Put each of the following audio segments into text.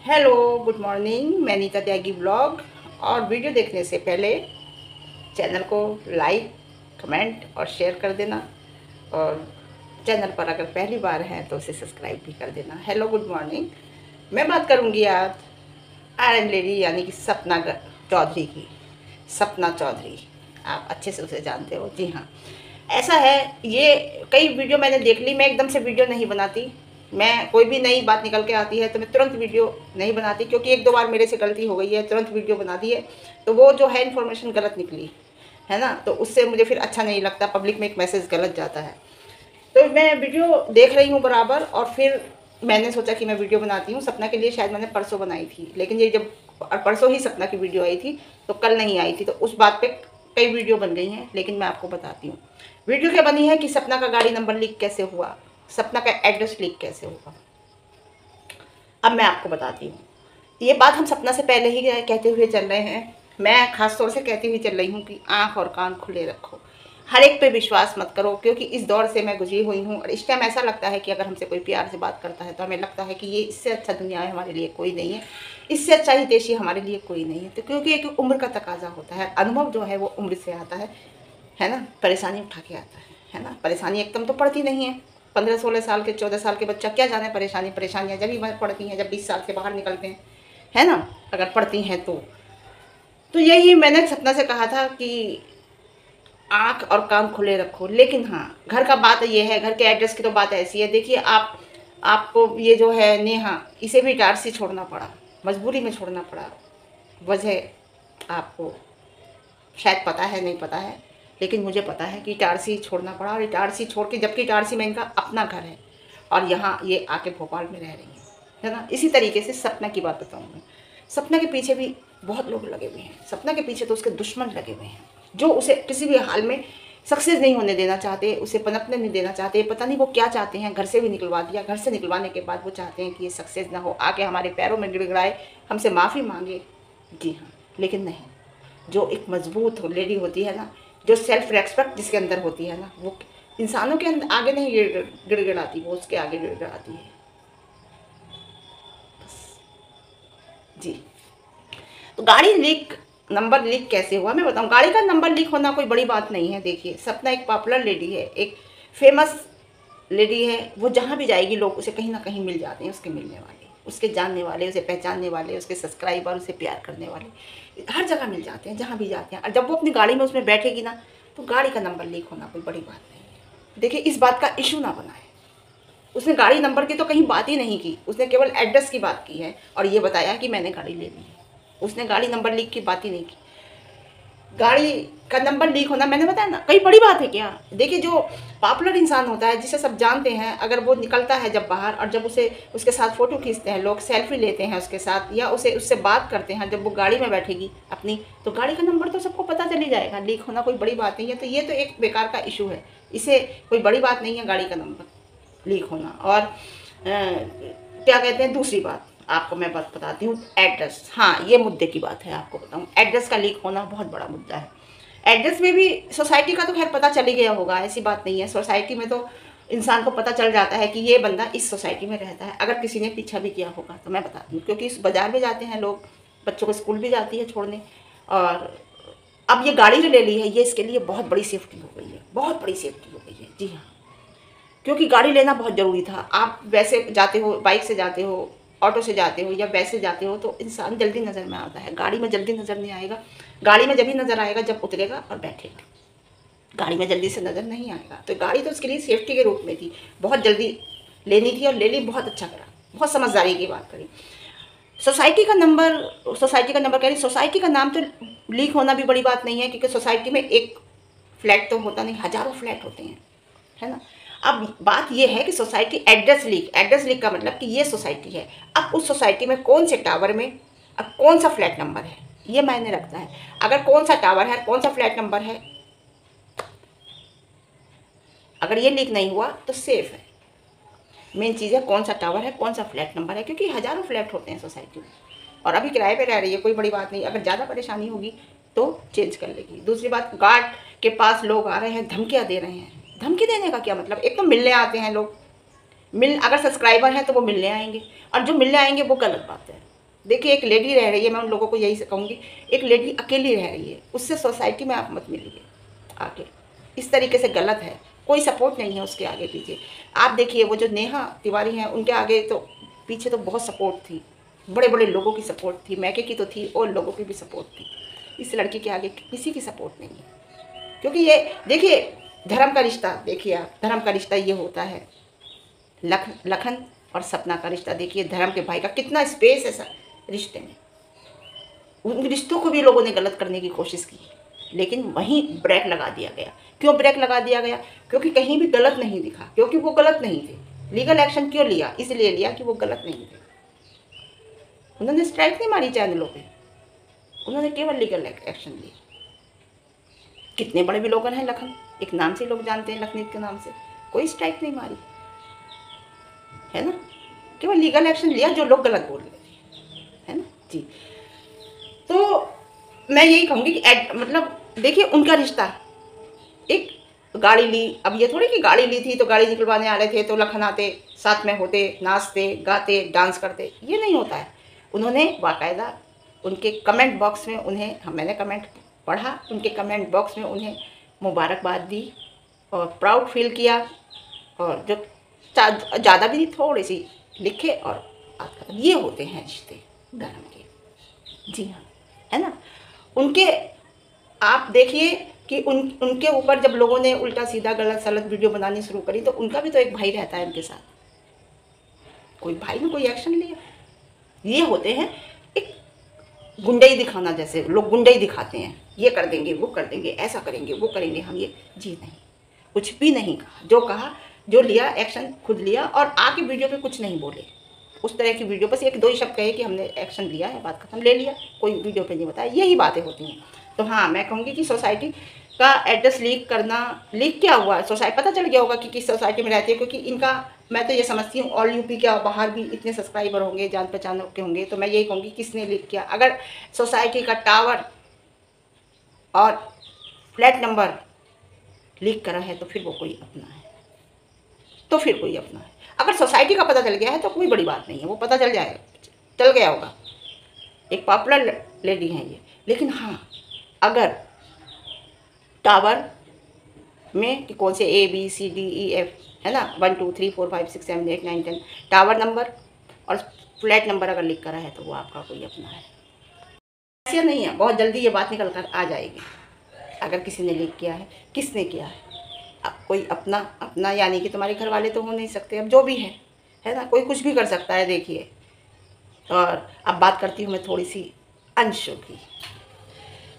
Hello, good morning. मैं नीता त्यागी blog. और video देखने से पहले चैनल को लाइक, कमेंट और शेयर कर देना। और चैनल पर अगर पहली बार हैं तो उसे सब्सक्राइब भी कर देना। Hello, good morning. मैं बात करूंगी आज आयरन लेडी यानी कि सपना चौधरी की। सपना चौधरी, आप अच्छे से उसे जानते हो। जी हाँ, ऐसा है। ये कई वीडियो मैंने देख ली। मैं एकदम से वीडियो नहीं बनाती। मैं कोई भी नई बात निकल के आती है तो मैं तुरंत वीडियो नहीं बनाती, क्योंकि एक दो बार मेरे से गलती हो गई है, तुरंत वीडियो बना दी है तो वो जो है इन्फॉर्मेशन गलत निकली है ना, तो उससे मुझे फिर अच्छा नहीं लगता। पब्लिक में एक मैसेज गलत जाता है। तो मैं वीडियो देख रही हूँ बराबर, और फिर मैंने सोचा कि मैं वीडियो बनाती हूँ। सपना के लिए शायद मैंने परसों बनाई थी, लेकिन ये जब परसों ही सपना की वीडियो आई थी तो कल नहीं आई थी, तो उस बात पे कई वीडियो बन गई हैं। लेकिन मैं आपको बताती हूँ वीडियो क्या बनी है कि सपना का गाड़ी नंबर लीक कैसे हुआ, सपना का एड्रेस लीक कैसे हुआ। अब मैं आपको बताती हूँ। ये बात हम सपना से पहले ही कहते हुए चल रहे हैं। मैं खास तौर से कहती हुई चल रही हूँ कि आँख और कान खुले रखो, हर एक पे विश्वास मत करो, क्योंकि इस दौर से मैं गुजरी हुई हूँ। और इस टाइम ऐसा लगता है कि अगर हमसे कोई प्यार से बात करता है तो हमें लगता है कि ये इससे अच्छा दुनिया में हमारे लिए कोई नहीं है, इससे अच्छा हितैषी हमारे लिए कोई नहीं है। तो क्योंकि एक उम्र का तकाजा होता है, अनुभव जो है वो उम्र से आता है ना, परेशानी उठा के आता है ना। परेशानी एकदम तो पड़ती नहीं है। 15-16 साल के 14 साल के बच्चा क्या जाने परेशानियाँ जब ही पड़ती हैं जब 20 साल से बाहर निकलते हैं, है ना, अगर पड़ती हैं तो यही मैंने सपना से कहा था कि आँख और कान खुले रखो। लेकिन हाँ, घर का बात ये है, घर के एड्रेस की तो बात ऐसी है। देखिए, आपको ये जो है नेहा, इसे भी इटारसी छोड़ना पड़ा, मजबूरी में छोड़ना पड़ा। वजह आपको शायद पता है, नहीं पता है, लेकिन मुझे पता है कि इटारसी छोड़ना पड़ा। और इटारसी छोड़ के, जबकि इटारसी में इनका अपना घर है और यहाँ ये आके भोपाल में रह रही है ना। इसी तरीके से सपना की बात बताऊँगी। सपना के पीछे भी बहुत लोग लगे हुए हैं। सपना के पीछे तो उसके दुश्मन लगे हुए हैं, जो उसे किसी भी हाल में सक्सेस नहीं होने देना चाहते, उसे पनपने नहीं देना चाहते। पता नहीं वो क्या चाहते हैं। घर से भी निकलवा दिया, घर से निकलवाने के बाद वो चाहते हैं कि ये सक्सेस ना हो, आके हमारे पैरों में गिड़गिड़ाए, हमसे माफ़ी मांगे। जी हाँ, लेकिन नहीं। जो एक मजबूत लेडी होती है ना, जो सेल्फ रेस्पेक्ट जिसके अंदर होती है ना, वो इंसानों के अंदर आगे नहीं गिड़गिड़ाती, वो उसके आगे गिड़गिड़ाती है। जी, तो गाड़ी लीक, नंबर लीक कैसे हुआ मैं बताऊं। गाड़ी का नंबर लीक होना कोई बड़ी बात नहीं है। देखिए, सपना एक पॉपुलर लेडी है, एक फेमस लेडी है। वो जहाँ भी जाएगी लोग उसे कहीं ना कहीं मिल जाते हैं, उसके मिलने वाले, उसके जानने वाले, उसे पहचानने वाले, उसके सब्सक्राइबर, उसे प्यार करने वाले हर जगह मिल जाते हैं, जहाँ भी जाते हैं। और जब वो अपनी गाड़ी में उसमें बैठेगी ना, तो गाड़ी का नंबर लीक होना कोई बड़ी बात नहीं है। देखिए, इस बात का इशू ना बनाए। उसने गाड़ी नंबर की तो कहीं बात ही नहीं की, उसने केवल एड्रेस की बात की है और ये बताया कि मैंने गाड़ी ले ली है। उसने गाड़ी नंबर लीक की बात ही नहीं की। गाड़ी का नंबर लीक होना, मैंने बताया ना, कई बड़ी बात है क्या। देखिए, जो पॉपुलर इंसान होता है, जिसे सब जानते हैं, अगर वो निकलता है जब बाहर, और जब उसे उसके साथ फ़ोटो खींचते हैं लोग, सेल्फी लेते हैं उसके साथ, या उससे बात करते हैं, जब वो गाड़ी में बैठेगी अपनी, तो गाड़ी का नंबर तो सबको पता चल ही जाएगा। लीक होना कोई बड़ी बात नहीं है। तो ये तो एक बेकार का इशू है, इसे कोई बड़ी बात नहीं है गाड़ी का नंबर लीक होना। और क्या कहते हैं, दूसरी बात आपको मैं बात बताती हूँ, एड्रेस। हाँ, ये मुद्दे की बात है, आपको बताऊँ। एड्रेस का लीक होना बहुत बड़ा मुद्दा है। एड्रेस में भी सोसाइटी का तो खैर पता चल ही गया होगा, ऐसी बात नहीं है। सोसाइटी में तो इंसान को पता चल जाता है कि ये बंदा इस सोसाइटी में रहता है, अगर किसी ने पीछा भी किया होगा तो। मैं बताती हूँ, क्योंकि इस बाज़ार में जाते हैं लोग, बच्चों को स्कूल भी जाती है छोड़ने। और अब ये गाड़ी जो ले ली है, ये इसके लिए बहुत बड़ी सेफ्टी हो गई है, बहुत बड़ी सेफ्टी हो गई है। जी हाँ, क्योंकि गाड़ी लेना बहुत ज़रूरी था। आप वैसे जाते हो, बाइक से जाते हो, ऑटो से जाते हो, या वैसे जाते हो, तो इंसान जल्दी नज़र में आता है। गाड़ी में जल्दी नज़र नहीं आएगा। गाड़ी में जब ही नज़र आएगा जब उतरेगा और बैठेगा। गाड़ी में जल्दी से नज़र नहीं आएगा। तो गाड़ी तो उसके लिए सेफ्टी के रूप में थी, बहुत जल्दी लेनी थी और ले ली, बहुत अच्छा करा, बहुत समझदारी की बात करी। सोसाइटी का नंबर कह रही, सोसाइटी का नाम तो लीक होना भी बड़ी बात नहीं है, क्योंकि सोसाइटी में एक फ्लैट तो होता नहीं, हज़ारों फ्लैट होते हैं, है ना। अब बात यह है कि सोसाइटी एड्रेस लीक का मतलब कि ये सोसाइटी है। अब उस सोसाइटी में कौन से टावर में अब कौन सा फ्लैट नंबर है, ये मायने रखता है। अगर कौन सा टावर है, कौन सा फ्लैट नंबर है, अगर ये लीक नहीं हुआ तो सेफ है। मेन चीज़ है कौन सा टावर है, कौन सा फ्लैट नंबर है, क्योंकि हज़ारों फ्लैट होते हैं सोसाइटी में। और अभी किराए पे रह रही है, कोई बड़ी बात नहीं। अगर ज़्यादा परेशानी होगी तो चेंज कर लेगी। दूसरी बात, गार्ड के पास लोग आ रहे हैं, धमकियाँ दे रहे हैं। धमकी देने का क्या मतलब, एक तो मिलने आते हैं लोग, अगर सब्सक्राइबर हैं तो वो मिलने आएंगे, और जो मिलने आएंगे वो गलत बात है। देखिए एक लेडी रह रही है, मैं उन लोगों को यही कहूँगी, एक लेडी अकेली रह रही है, उससे सोसाइटी में आप मत मिलिए आगे। इस तरीके से गलत है, कोई सपोर्ट नहीं है उसके आगे पीछे। आप देखिए वो जो नेहा तिवारी हैं, उनके आगे तो पीछे तो बहुत सपोर्ट थी, बड़े बड़े लोगों की सपोर्ट थी, मैके की तो थी और लोगों की भी सपोर्ट थी। इस लड़की के आगे किसी की सपोर्ट नहीं है, क्योंकि ये देखिए धर्म का रिश्ता, देखिए आप, धर्म का रिश्ता ये होता है। लखन और सपना का रिश्ता देखिए, धर्म के भाई का कितना स्पेस है सर रिश्ते में। उन रिश्तों को भी लोगों ने गलत करने की कोशिश की, लेकिन वहीं ब्रेक लगा दिया गया। क्यों ब्रेक लगा दिया गया? क्योंकि कहीं भी गलत नहीं दिखा, क्योंकि वो गलत नहीं थे। लीगल एक्शन क्यों लिया? इसलिए लिया कि वो गलत नहीं थे। उन्होंने स्ट्राइक नहीं मारी चैनलों पे, उन्होंने केवल लीगल एक्शन लिया। कितने बड़े विलोगन हैं लखन, एक नाम से लोग जानते हैं, लखनीत के नाम से, कोई स्ट्राइक नहीं मारी है ना, केवल लीगल एक्शन लिया जो लोग गलत बोल रहे थे, है ना जी। तो मैं यही कहूँगी कि मतलब देखिए उनका रिश्ता, एक गाड़ी ली, अब ये थोड़ी कि गाड़ी ली थी तो गाड़ी निकलवाने आ रहे थे तो लखन आते, साथ में होते, नाचते गाते डांस करते, ये नहीं होता है। उन्होंने बाकायदा उनके कमेंट बॉक्स में उन्हें, मैंने कमेंट पढ़ा, उनके कमेंट बॉक्स में उन्हें मुबारकबाद दी और प्राउड फील किया, और जो ज़्यादा भी नहीं, थोड़ी सी लिखे और ये होते हैं रिश्ते धर्म के। जी हाँ, है ना। उनके आप देखिए कि उनके ऊपर जब लोगों ने उल्टा सीधा गलत सलत वीडियो बनानी शुरू करी, तो उनका भी तो एक भाई रहता है उनके साथ, कोई भाई ने कोई एक्शन लिया? ये होते हैं एक गुंडई दिखाना, जैसे लोग गुंडई दिखाते हैं, ये कर देंगे, वो कर देंगे, ऐसा करेंगे, वो करेंगे हम, ये जी नहीं, कुछ भी नहीं कहा, जो लिया एक्शन खुद लिया, और आके वीडियो पे कुछ नहीं बोले। उस तरह की वीडियो बस एक दो ही शब्द कहे कि हमने एक्शन लिया है, बात खत्म, ले लिया, कोई वीडियो पे नहीं बताया, यही बातें होती हैं। तो हाँ, मैं कहूँगी कि सोसाइटी का एड्रेस लीक करना, लीक क्या हुआ है, सोसाइटी पता चल गया होगा कि किस सोसाइटी में रहती है, क्योंकि इनका, मैं तो ये समझती हूँ ऑल यूपी के बाहर भी इतने सब्सक्राइबर होंगे, जान पहचान के होंगे। तो मैं यही कहूँगी किसने लीक किया। अगर सोसाइटी का टावर और फ्लैट नंबर लीक करा है तो फिर वो कोई अपना है, तो फिर कोई अपना है। अगर सोसाइटी का पता चल गया है तो कोई बड़ी बात नहीं है, वो पता चल जाएगा, चल गया होगा, एक पॉपुलर लेडी हैं ये। लेकिन हाँ, अगर टावर में कि कौन से ABCDEF है ना, 1 2 3 4 5 6 7 8 9 10 टावर नंबर और फ्लैट नंबर अगर लिख करा है तो वो आपका कोई अपना है। ऐसा नहीं है, बहुत जल्दी ये बात निकल कर आ जाएगी अगर किसी ने लीक किया है, किसने किया है। अब कोई अपना यानी कि तुम्हारे घर वाले तो हो नहीं सकते, अब जो भी है ना, कोई कुछ भी कर सकता है। देखिए, और अब बात करती हूँ मैं थोड़ी सी अंशु की,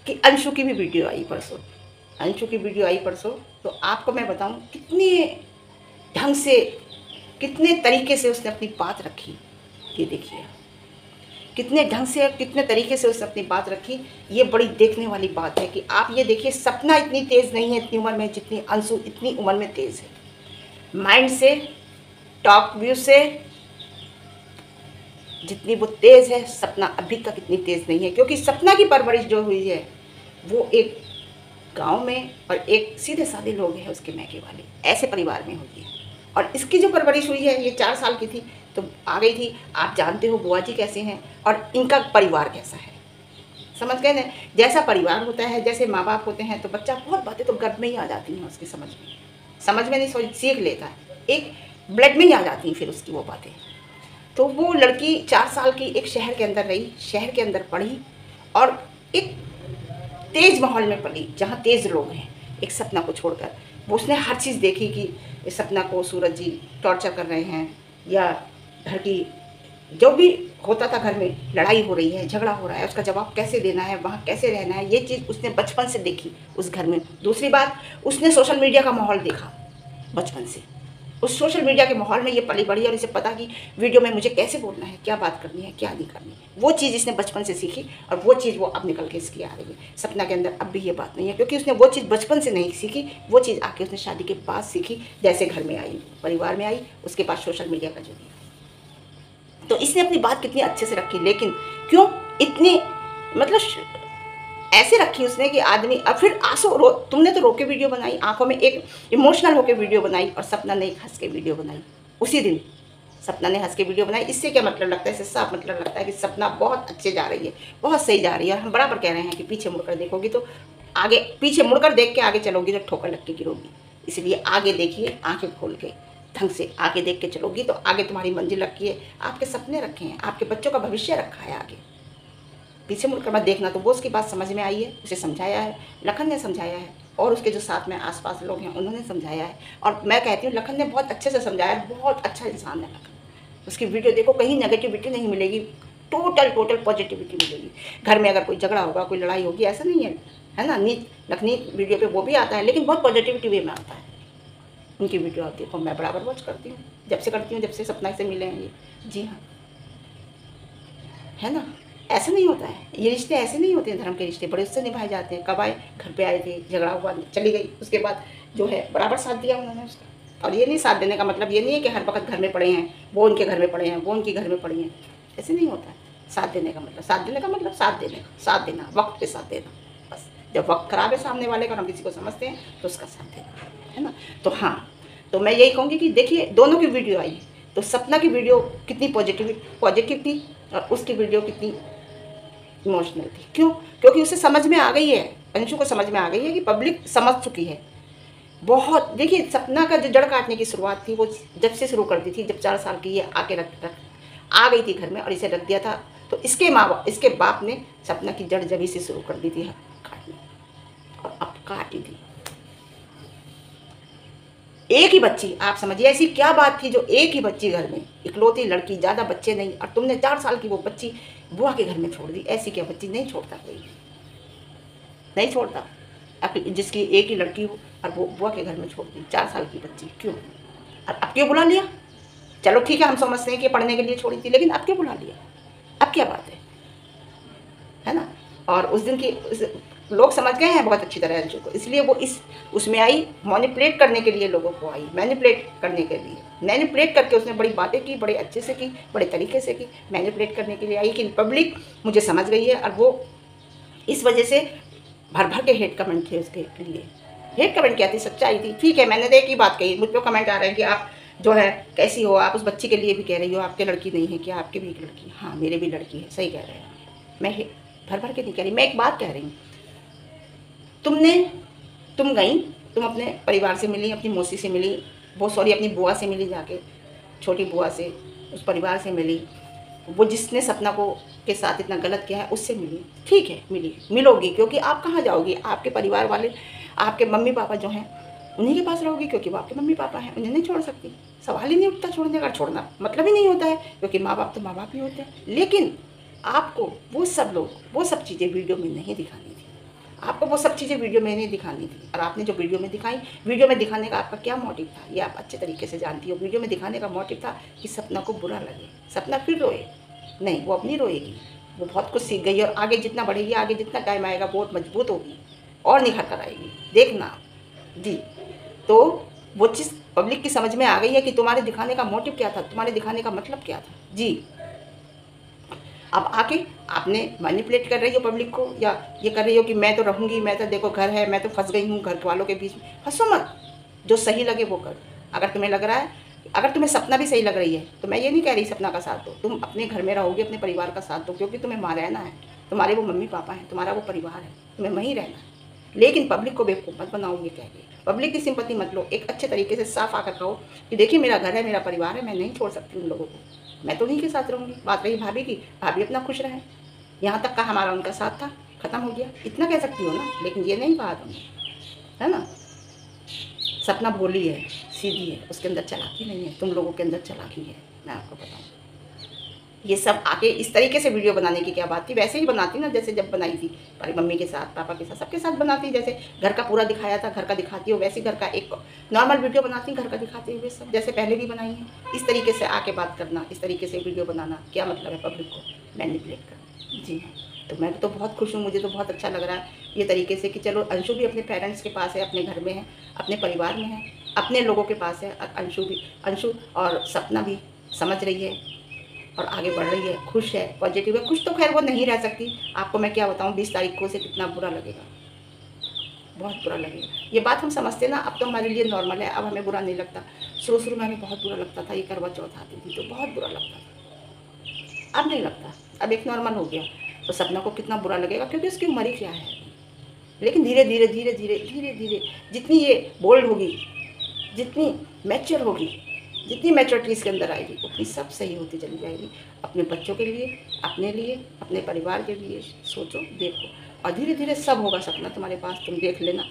कि अंशु की भी वीडियो आई परसों, तो आपको मैं बताऊँ कितने ढंग से, कितने तरीके से उसने अपनी बात रखी। ये देखिए कितने ढंग से, कितने तरीके से उसने अपनी बात रखी। ये बड़ी देखने वाली बात है कि आप ये देखिए, सपना इतनी तेज़ नहीं है इतनी उम्र में जितनी अंशु इतनी उम्र में तेज़ है। माइंड से, टॉक व्यू से जितनी वो तेज़ है, सपना अभी तक इतनी तेज़ नहीं है। क्योंकि सपना की परवरिश जो हुई है वो एक गांव में, और एक सीधे साधे लोग हैं उसके मैके वाले, ऐसे परिवार में हुई है। और इसकी जो परवरिश हुई है, ये 4 साल की थी तो आ गई थी। आप जानते हो बुआ जी कैसे हैं और इनका परिवार कैसा है, समझ गए ना। जैसा परिवार होता है, जैसे माँ बाप होते हैं, तो बच्चा बहुत बातें तो गर्भ में ही आ जाती हैं उसकी, समझ में नहीं सीख लेता है, एक ब्लड में ही आ जाती हैं फिर उसकी वो बातें। तो वो लड़की 4 साल की एक शहर के अंदर रही, शहर के अंदर पढ़ी, और एक तेज़ माहौल में पली जहाँ तेज़ लोग हैं। एक सपना को छोड़कर वो उसने हर चीज़ देखी कि इस सपना को सूरज जी टॉर्चर कर रहे हैं, या घर की जो भी होता था, घर में लड़ाई हो रही है, झगड़ा हो रहा है, उसका जवाब कैसे देना है, वहाँ कैसे रहना है, ये चीज़ उसने बचपन से देखी उस घर में। दूसरी बात, उसने सोशल मीडिया का माहौल देखा बचपन से, उस सोशल मीडिया के माहौल में ये पली बड़ी, और इसे पता कि वीडियो में मुझे कैसे बोलना है, क्या बात करनी है, क्या नहीं करनी है। वो चीज़ इसने बचपन से सीखी, और वो चीज़ वो अब निकल के इसकी आ रही है। सपना के अंदर अब भी ये बात नहीं है, क्योंकि उसने वो चीज़ बचपन से नहीं सीखी, वो चीज़ आके उसने शादी के बाद सीखी, जैसे घर में आई, परिवार में आई, उसके बाद सोशल मीडिया का जो दिया। तो इसने अपनी बात कितनी अच्छे से रखी, लेकिन क्यों इतनी, मतलब ऐसे रखी उसने कि आदमी, अब फिर तुमने तो रो के वीडियो बनाई, आंखों में एक इमोशनल होके वीडियो बनाई, और सपना ने एक हंस के वीडियो बनाई उसी दिन। सपना ने हंस के वीडियो बनाई। इससे क्या मतलब लगता है, इससे साफ मतलब लगता है कि सपना बहुत अच्छे जा रही है, बहुत सही जा रही है। हम बराबर कह रहे हैं कि पीछे मुड़कर देखोगी तो आगे, पीछे मुड़कर देख के आगे चलोगी तो ठोकर लग के गिरोगी। इसलिए आगे देखिए, आंखें खोल के ढंग से आगे देख के चलोगी तो आगे तुम्हारी मंजिल रखी है, आपके सपने रखे हैं, आपके बच्चों का भविष्य रखा है आगे। पीछे मुड़कर मत देखना। तो वो उसकी बात समझ में आई है, उसे समझाया है, लखन ने समझाया है, और उसके जो साथ में आसपास लोग हैं उन्होंने समझाया है। और मैं कहती हूँ लखन ने बहुत अच्छे से समझाया, बहुत अच्छा इंसान है लखन। उसकी वीडियो देखो, कहीं नेगेटिविटी नहीं मिलेगी, टोटल पॉजिटिविटी मिलेगी। घर में अगर कोई झगड़ा होगा, कोई लड़ाई होगी, ऐसा नहीं है ना। नीत लखनी वीडियो पे वो भी आता है, लेकिन बहुत पॉजिटिविटी वे में आता है उनकी वीडियो। आप देखो, मैं बराबर वॉच करती हूँ, जब से करती हूँ, जब से सपना से मिले हैं ये। जी हाँ, है ना। ऐसा नहीं होता है, ये रिश्ते ऐसे नहीं होते हैं। धर्म के रिश्ते बड़े उससे निभाए जाते हैं। कब आए, घर पे आए थे, झगड़ा हुआ, चली गई, उसके बाद जो है बराबर साथ दिया उन्होंने उसका। और ये नहीं, साथ देने का मतलब ये नहीं है कि हर वक्त घर में पड़े हैं, वो उनके घर में पड़े हैं, वो उनके घर में पड़ी हैं, ऐसे नहीं होता है। साथ देने का मतलब, साथ देने का मतलब साथ देने का, साथ देना, वक्त पे साथ देना। बस जब वक्त खराब है सामने वाले का, हम किसी को समझते हैं तो उसका साथ देना, है ना। तो हाँ, तो मैं यही कहूँगी कि देखिए दोनों की वीडियो आई, तो सपना की वीडियो कितनी पॉजिटिव थी और उसकी वीडियो कितनी इमोशनल थी। क्यों? क्योंकि उसे समझ में आ गई है, अंशु को समझ में आ गई है कि पब्लिक समझ चुकी है बहुत। देखिए सपना का जो जड़ काटने की शुरुआत थी वो जब से शुरू कर दी थी, जब 4 साल की ये आके रख आ गई थी घर में और इसे रख दिया था। तो इसके बाप ने सपना की जड़ जभी से शुरू कर दी थी काटनी, और अब काटी थी। एक ही बच्ची, आप समझिए ऐसी क्या बात थी जो एक ही बच्ची घर में, इकलौती लड़की, ज़्यादा बच्चे नहीं, और तुमने 4 साल की वो बच्ची बुआ के घर में छोड़ दी। ऐसी क्या बच्ची नहीं छोड़ता, कोई नहीं छोड़ता। जिसकी एक ही लड़की हो और वो बुआ के घर में छोड़ दी 4 साल की बच्ची, क्यों? और अब क्यों बुला लिया? चलो ठीक है, हम समझते हैं कि पढ़ने के लिए छोड़ी थी, लेकिन अब क्यों बुला लिया? अब क्या बात है ना। और उस दिन की लोग समझ गए हैं बहुत अच्छी तरह अंशु को, इसलिए वो उसमें आई, मैनिपुलेट करने के लिए लोगों को आई, मैनिपुलेट करने के लिए, मैनिपुलेट करके उसने बड़ी बातें की, बड़े अच्छे से की, बड़े तरीके से की, मैनिपुलेट करने के लिए आई कि पब्लिक मुझे समझ गई है। और वो इस वजह से भर भर के हेट कमेंट थे उसके लिए। हेट कमेंट क्या थी, सच्चाई थी। ठीक है, मैंने एक ही बात कही, मुझ पर कमेंट आ रहे हैं कि आप जो है कैसी हो, आप उस बच्ची के लिए भी कह रही हो, आपके लड़की नहीं है क्या? आपके भी एक लड़की? हाँ, मेरे भी लड़की है, सही कह रहे हैं। मैं भर भर के नहीं कह रही, मैं एक बात कह रही हूँ। तुम गई, तुम अपने परिवार से मिली, अपनी मौसी से मिली, अपनी बुआ से मिली, जाके छोटी बुआ से, उस परिवार से मिली, वो जिसने सपना को के साथ इतना गलत किया है उससे मिली। ठीक है, मिलोगी, क्योंकि आप कहाँ जाओगी? आपके परिवार वाले, आपके मम्मी पापा जो हैं उन्हीं के पास रहोगी, क्योंकि वो आपके मम्मी पापा हैं, उन्हें नहीं छोड़ सकती। सवाल ही नहीं उठता छोड़ने का, छोड़ना मतलब ही नहीं होता है, क्योंकि माँ बाप तो माँ बाप ही होते हैं। लेकिन आपको वो सब चीज़ें वीडियो में नहीं दिखानी थी। आपको वो सब चीज़ें वीडियो में नहीं दिखानी थी। और आपने जो वीडियो में दिखाई, वीडियो में दिखाने का आपका क्या मोटिव था, ये आप अच्छे तरीके से जानती हो। वीडियो में दिखाने का मोटिव था कि सपना को बुरा लगे, सपना फिर रोए। नहीं, वो अब नहीं रोएगी, वो बहुत कुछ सीख गई और आगे जितना बढ़ेगी, आगे जितना टाइम आएगा बहुत मजबूत होगी और निखर कर आएगी, देखना जी। तो वो चीज़ पब्लिक की समझ में आ गई है कि तुम्हारे दिखाने का मोटिव क्या था, तुम्हारे दिखाने का मतलब क्या था जी। अब आके आपने मैनिपुलेट कर रही हो पब्लिक को, या ये कर रही हो कि मैं तो रहूँगी, मैं तो देखो घर है, मैं तो फंस गई हूँ घर वालों के बीच में। फंसो मत, जो सही लगे वो कर। अगर तुम्हें लग रहा है, अगर तुम्हें सपना भी सही लग रही है, तो मैं ये नहीं कह रही सपना का साथ दो, तुम अपने घर में रहोगे, अपने परिवार का साथ दो, क्योंकि तुम्हें वहाँ रहना है, तुम्हारे वो मम्मी पापा हैं, तुम्हारा वो परिवार है, तुम्हें वहीं रहना है। लेकिन पब्लिक को बेवकूफ़ मत बनाओ ये कह के, पब्लिक की सिंपत्ति मत लो। एक अच्छे तरीके से साफ आकर कहो कि देखिए मेरा घर है, मेरा परिवार है, मैं नहीं छोड़ सकती उन लोगों को, मैं तो उन्हीं के साथ रहूँगी। बात रही भाभी की, भाभी अपना खुश रहे, यहाँ तक का हमारा उनका साथ था, ख़त्म हो गया, इतना कह सकती हो ना। लेकिन ये नहीं कहा तुमने, है ना। सपना भोली है, सीधी है, उसके अंदर चालाकी नहीं है, तुम लोगों के अंदर चालाकी है, मैं आपको बताऊँ। ये सब आके इस तरीके से वीडियो बनाने की क्या बात थी? वैसे ही बनाती ना जैसे जब बनाई थी हमारी मम्मी के साथ, पापा के साथ, सबके साथ बनाती, जैसे घर का पूरा दिखाया था, घर का दिखाती हो, वैसे घर का एक नॉर्मल वीडियो बनाती, घर का दिखाती हुए सब, जैसे पहले भी बनाई है। इस तरीके से आके बात करना, इस तरीके से वीडियो बनाना, क्या मतलब है? पब्लिक को मैनिपुलेट करना। जी हाँ, तो मैं तो बहुत खुश हूँ, मुझे तो बहुत अच्छा लग रहा है ये तरीके से कि चलो अंशु भी अपने पेरेंट्स के पास है, अपने घर में है, अपने परिवार में है, अपने लोगों के पास है, और अंशु और सपना भी समझ रही है और आगे बढ़ रही है, खुश है, पॉजिटिव है। खुश तो खैर वो नहीं रह सकती, आपको मैं क्या बताऊँ, 20 तारीख को उसे कितना बुरा लगेगा, बहुत बुरा लगेगा। ये बात हम समझते ना, अब तो हमारे लिए नॉर्मल है, अब हमें बुरा नहीं लगता। शुरू शुरू में हमें बहुत बुरा लगता था, ये करवा चौथ आती थी तो बहुत बुरा लगता था, अब नहीं लगता, अब एक नॉर्मल हो गया। तो सपना को कितना बुरा लगेगा, क्योंकि उसकी उम्र ही क्या है। लेकिन धीरे धीरे धीरे धीरे धीरे धीरे जितनी ये बोल्ड होगी, जितनी मैच्योर होगी, जितनी मैच्योरिटी इसके अंदर आएगी, उतनी सब सही होती चली जाएगी। अपने बच्चों के लिए, अपने लिए, अपने परिवार के लिए सोचो, देखो, और धीरे धीरे सब होगा। सपना तुम्हारे पास, तुम देख लेना,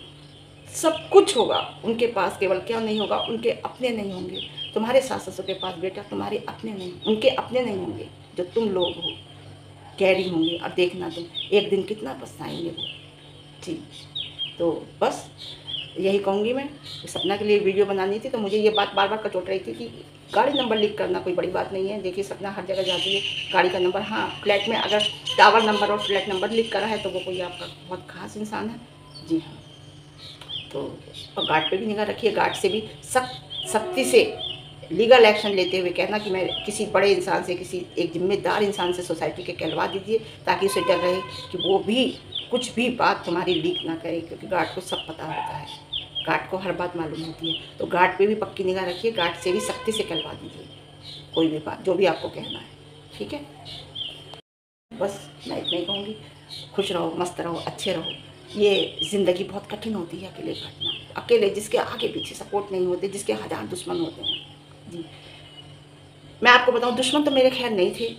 सब कुछ होगा उनके पास। केवल क्या नहीं होगा, उनके अपने नहीं होंगे। तुम्हारे सास ससुर के पास बेटा तुम्हारे अपने नहीं, उनके अपने नहीं होंगे, जो तुम लोग हो कैरी होंगे। और देखना तुम एक दिन कितना पछताएंगे वो। जी, तो बस यही कहूँगी मैं। सपना के लिए वीडियो बनानी थी, तो मुझे ये बात बार बार कचोट रही थी कि गाड़ी नंबर लीक करना कोई बड़ी बात नहीं है। देखिए सपना हर जगह जाती है, गाड़ी का नंबर, हाँ फ्लैट में अगर टावर नंबर और फ्लैट नंबर लीक करा है तो वो कोई आपका बहुत खास इंसान है। जी हाँ, तो और गार्ड पे भी निगाह रखिए, गार्ड से भी सख्ती से लीगल एक्शन लेते हुए कहना कि मैं किसी बड़े इंसान से, किसी एक जिम्मेदार इंसान से सोसाइटी के कहलवा दीजिए, ताकि उसे डर रहे कि वो भी कुछ भी बात तुम्हारी लीक ना करे, क्योंकि गार्ड को सब पता होता है, गार्ड को हर बात मालूम होती है। तो गार्ड पे भी पक्की निगाह रखिए, गार्ड से भी सख्ती से कहलवा दीजिए कोई भी बात, जो भी आपको कहना है, ठीक है। बस मैं इतना ही कहूँगी, खुश रहो, मस्त रहो, अच्छे रहो। ये ज़िंदगी बहुत कठिन होती है अकेले काटना, अकेले, जिसके आगे पीछे सपोर्ट नहीं होते, जिसके हज़ार दुश्मन होते हैं। जी, मैं आपको बताऊँ, दुश्मन तो मेरे खैर नहीं थे,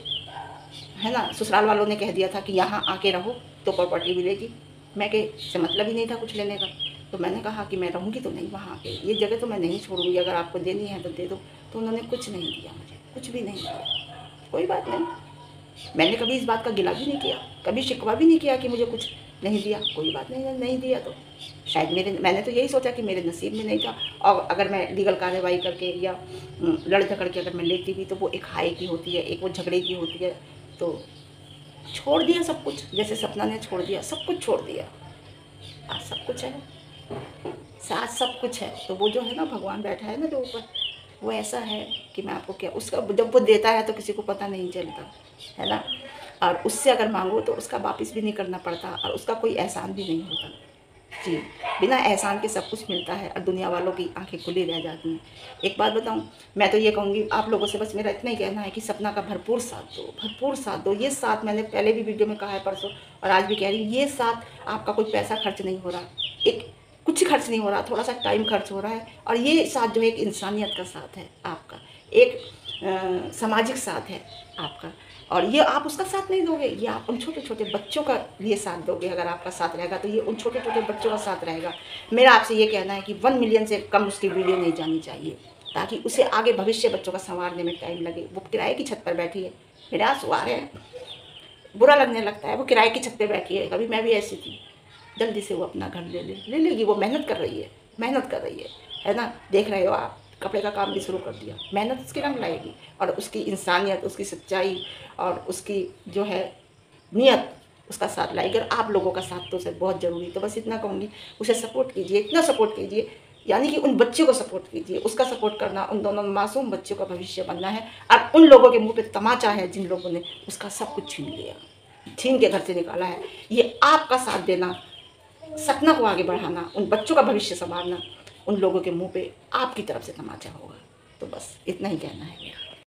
है ना। ससुराल वालों ने कह दिया था कि यहाँ आके रहो तो प्रॉपर्टी मिलेगी। मैं के से मतलब ही नहीं था कुछ लेने का, तो मैंने कहा कि मैं रहूँगी तो नहीं वहाँ पे, ये जगह तो मैं नहीं छोड़ूंगी, अगर आपको देनी है तो दे दो। तो उन्होंने कुछ नहीं दिया मुझे, कुछ भी नहीं दिया। कोई बात नहीं, मैंने कभी इस बात का गिला भी नहीं किया, कभी शिकवा भी नहीं किया कि मुझे कुछ नहीं दिया। कोई बात नहीं, नहीं दिया तो शायद मैंने तो यही सोचा कि मेरे नसीब में नहीं था। और अगर मैं लीगल कार्रवाई करके या लड़ झगड़ के अगर मैं लेती भी, तो वो एक हाई की होती है, एक वो झगड़े की होती है। तो छोड़ दिया सब कुछ, जैसे सपना ने छोड़ दिया, सब कुछ छोड़ दिया। आज सब कुछ है, साथ सब कुछ है। तो वो जो है ना, भगवान बैठा है ना जो ऊपर, वो ऐसा है कि मैं आपको क्या, उसका जब वो देता है तो किसी को पता नहीं चलता, है ना। और उससे अगर मांगो तो उसका वापस भी नहीं करना पड़ता, और उसका कोई एहसान भी नहीं होता। जी, बिना एहसान के सब कुछ मिलता है, और दुनिया वालों की आंखें खुली रह जाती हैं। एक बात बताऊं, मैं तो ये कहूँगी आप लोगों से, बस मेरा इतना ही कहना है कि सपना का भरपूर साथ दो, भरपूर साथ दो। ये साथ मैंने पहले भी वीडियो में कहा है, परसों और आज भी कह रही हूँ, ये साथ आपका कोई पैसा खर्च नहीं हो रहा, एक कुछ खर्च नहीं हो रहा, थोड़ा सा टाइम खर्च हो रहा है। और ये साथ जो है एक इंसानियत का साथ है आपका, एक सामाजिक साथ है आपका। और ये आप उसका साथ नहीं दोगे, ये आप उन छोटे छोटे बच्चों का लिए साथ दोगे। अगर आपका साथ रहेगा तो ये उन छोटे छोटे बच्चों का साथ रहेगा। मेरा आपसे ये कहना है कि 1 मिलियन से कम उसकी वीडियो नहीं जानी चाहिए, ताकि उसे आगे भविष्य बच्चों का संवारने में टाइम लगे। वो किराए की छत पर बैठी है, मेरे आंसू आ रहे हैं, बुरा लगने लगता है। वो किराए की छत पर बैठी है, कभी मैं भी ऐसी थी। जल्दी से वो अपना घर ले लेगी, वो मेहनत कर रही है, मेहनत कर रही है ना। देख रहे हो आप, कपड़े का काम भी शुरू कर दिया, मेहनत उसकी रंग लाएगी। और उसकी इंसानियत, उसकी सच्चाई और उसकी जो है नियत, उसका साथ लाएगी। और आप लोगों का साथ तो उसे बहुत ज़रूरी। तो बस इतना कहूँगी, उसे सपोर्ट कीजिए, इतना सपोर्ट कीजिए, यानी कि उन बच्चों को सपोर्ट कीजिए। उसका सपोर्ट करना, उन दोनों मासूम बच्चों का भविष्य बनना है। और उन लोगों के मुँह पे तमाचा है जिन लोगों ने उसका सब कुछ छीन लिया, छीन के घर से निकाला है। ये आपका साथ देना, सपना को आगे बढ़ाना, उन बच्चों का भविष्य संभालना, उन लोगों के मुंह पे आपकी तरफ से तमाचा होगा। तो बस इतना ही कहना है मेरा।